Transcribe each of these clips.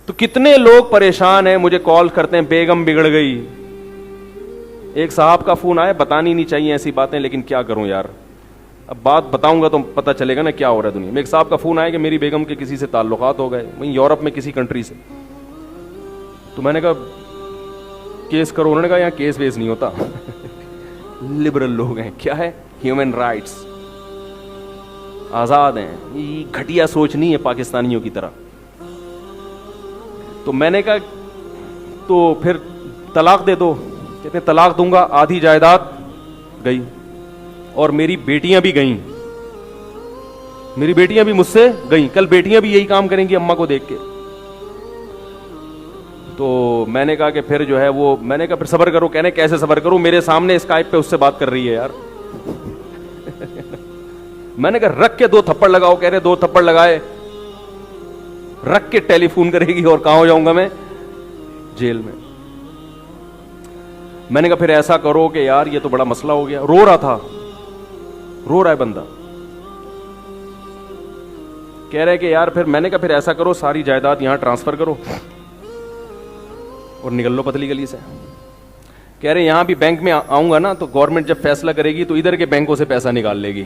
تو کتنے لوگ پریشان ہیں, مجھے کال کرتے ہیں بیگم بگڑ گئی. ایک صاحب کا فون آیا, بتانی نہیں چاہیے ایسی باتیں, لیکن کیا کروں یار, اب بات بتاؤں گا تو پتہ چلے گا نا کیا ہو رہا ہے دنیا میں. ایک صاحب کا فون آیا کہ میری بیگم کے کسی سے تعلقات ہو گئے, وہیں یورپ میں کسی کنٹری سے. تو میں نے کہا کیس کرو. انہوں نے کہا یہاں کیس ویس نہیں ہوتا. لبرل لوگ ہیں, کیا ہے, ہیومن رائٹس, آزاد ہیں. یہ گھٹیا سوچ نہیں ہے پاکستانیوں کی طرح. تو میں نے کہا تو پھر طلاق دے دو. کہتے ہیں طلاق دوں گا, آدھی جائیداد گئی, اور میری بیٹیاں بھی گئیں, میری بیٹیاں بھی مجھ سے گئیں. کل بیٹیاں بھی یہی کام کریں گی اماں کو دیکھ کے. تو میں نے کہا کہ پھر جو ہے وہ, میں نے کہا پھر صبر کرو. کہنے کیسے صبر کروں, میرے سامنے اسکائپ پہ اس سے بات کر رہی ہے یار. میں نے کہا رکھ کے 2 تھپڑ لگاؤ. کہہ رہے 2 تھپڑ لگائے, رکھ کے ٹیلی فون کرے گی, اور کہاں ہو جاؤں گا میں, جیل میں. میں نے کہا پھر ایسا کرو کہ یار یہ تو بڑا مسئلہ ہو گیا. رو رہا تھا, رو رہا ہے بندہ, کہہ رہے کہ یار پھر, میں نے کہا پھر ایسا کرو ساری جائیداد یہاں ٹرانسفر کرو اور نکل لو پتلی گلی سے. کہہ رہے یہاں بھی بینک میں آؤں گا نا تو گورنمنٹ جب فیصلہ کرے گی تو ادھر کے بینکوں سے پیسہ نکال لے گی,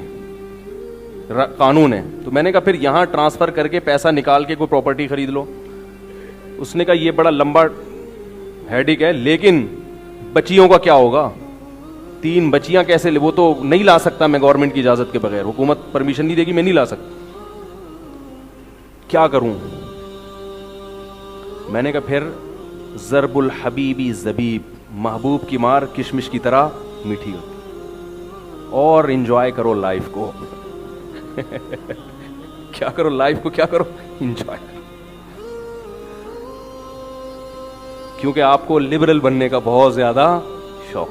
قانون ہے. تو میں نے کہا پھر یہاں ٹرانسفر کر کے پیسہ نکال کے کوئی پراپرٹی خرید لو. اس نے کہا یہ بڑا لمبا ہیڈک ہے, لیکن بچیوں کا کیا ہوگا, 3 بچیاں کیسے لے, وہ تو نہیں لا سکتا میں گورنمنٹ کی اجازت کے بغیر, حکومت پرمیشن نہیں دے گی, میں نہیں لا سکتا. کیا کروں. میں نے کہا پھر ضرب الحبیبی زبیب, محبوب کی مار کشمش کی طرح میٹھی ہوتی, اور انجوائے کرو لائف کو. کیا کرو لائف کو, کیا کرو, انجوائے کرو. کیونکہ آپ کو لبرل بننے کا بہت زیادہ شوق.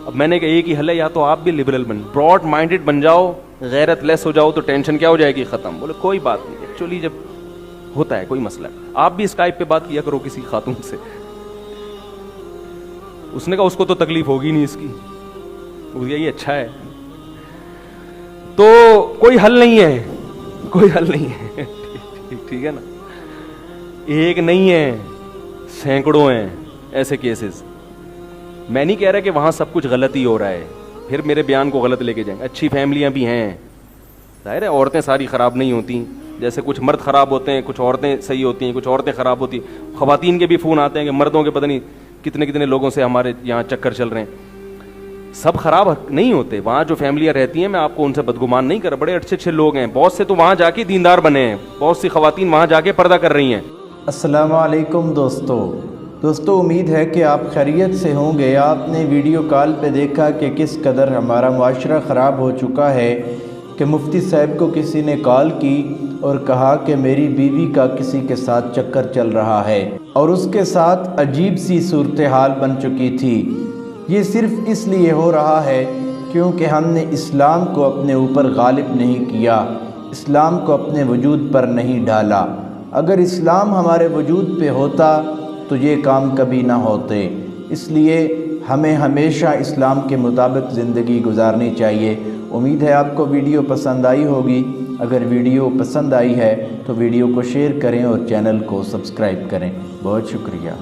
اب میں نے کہا ایک ہی حل ہے, یا تو آپ بھی لبرل بن, براڈ مائنڈڈ بن جاؤ, غیرت لیس ہو جاؤ, تو ٹینشن کیا ہو جائے گی, ختم. بولے کوئی بات نہیں, ایکچولی جب ہوتا ہے کوئی مسئلہ. آپ بھی اسکائپ پہ بات کیا کرو کسی خاتون سے. اس نے کہا اس کو تو تکلیف ہوگی نہیں اس کی, یہ اچھا ہے. تو کوئی حل نہیں ہے, کوئی حل نہیں ہے. ٹھیک ہے نا, ایک نہیں ہے, سینکڑوں ہیں ایسے کیسز. میں نہیں کہہ رہا کہ وہاں سب کچھ غلط ہی ہو رہا ہے, پھر میرے بیان کو غلط لے کے جائیں. اچھی فیملیاں بھی ہیں, ظاہر ہے عورتیں ساری خراب نہیں ہوتی, جیسے کچھ مرد خراب ہوتے ہیں, کچھ عورتیں صحیح ہوتی ہیں, کچھ عورتیں خراب ہوتی ہیں. خواتین کے بھی فون آتے ہیں کہ مردوں کے پتہ نہیں کتنے کتنے لوگوں سے ہمارے یہاں چکر چل رہے ہیں. سب خراب نہیں ہوتے, وہاں جو فیملیاں رہتی ہیں میں آپ کو ان سے بدگمان نہیں کر رہا, بڑے اچھے اچھے لوگ ہیں, بہت سے تو وہاں جا کے دیندار بنے ہیں, بہت سی خواتین وہاں جا کے پردہ کر رہی ہیں. السلام علیکم دوستو, امید ہے کہ آپ خیریت سے ہوں گے. آپ نے ویڈیو کال پہ دیکھا کہ کس قدر ہمارا معاشرہ خراب ہو چکا ہے کہ مفتی صاحب کو کسی نے کال کی اور کہا کہ میری بیوی کا کسی کے ساتھ چکر چل رہا ہے, اور اس کے ساتھ عجیب سی صورتحال بن چکی تھی. یہ صرف اس لیے ہو رہا ہے کیونکہ ہم نے اسلام کو اپنے اوپر غالب نہیں کیا, اسلام کو اپنے وجود پر نہیں ڈالا. اگر اسلام ہمارے وجود پہ ہوتا تو یہ کام کبھی نہ ہوتے. اس لیے ہمیں ہمیشہ اسلام کے مطابق زندگی گزارنی چاہیے. امید ہے آپ کو ویڈیو پسند آئی ہوگی. اگر ویڈیو پسند آئی ہے تو ویڈیو کو شیئر کریں اور چینل کو سبسکرائب کریں. بہت شکریہ.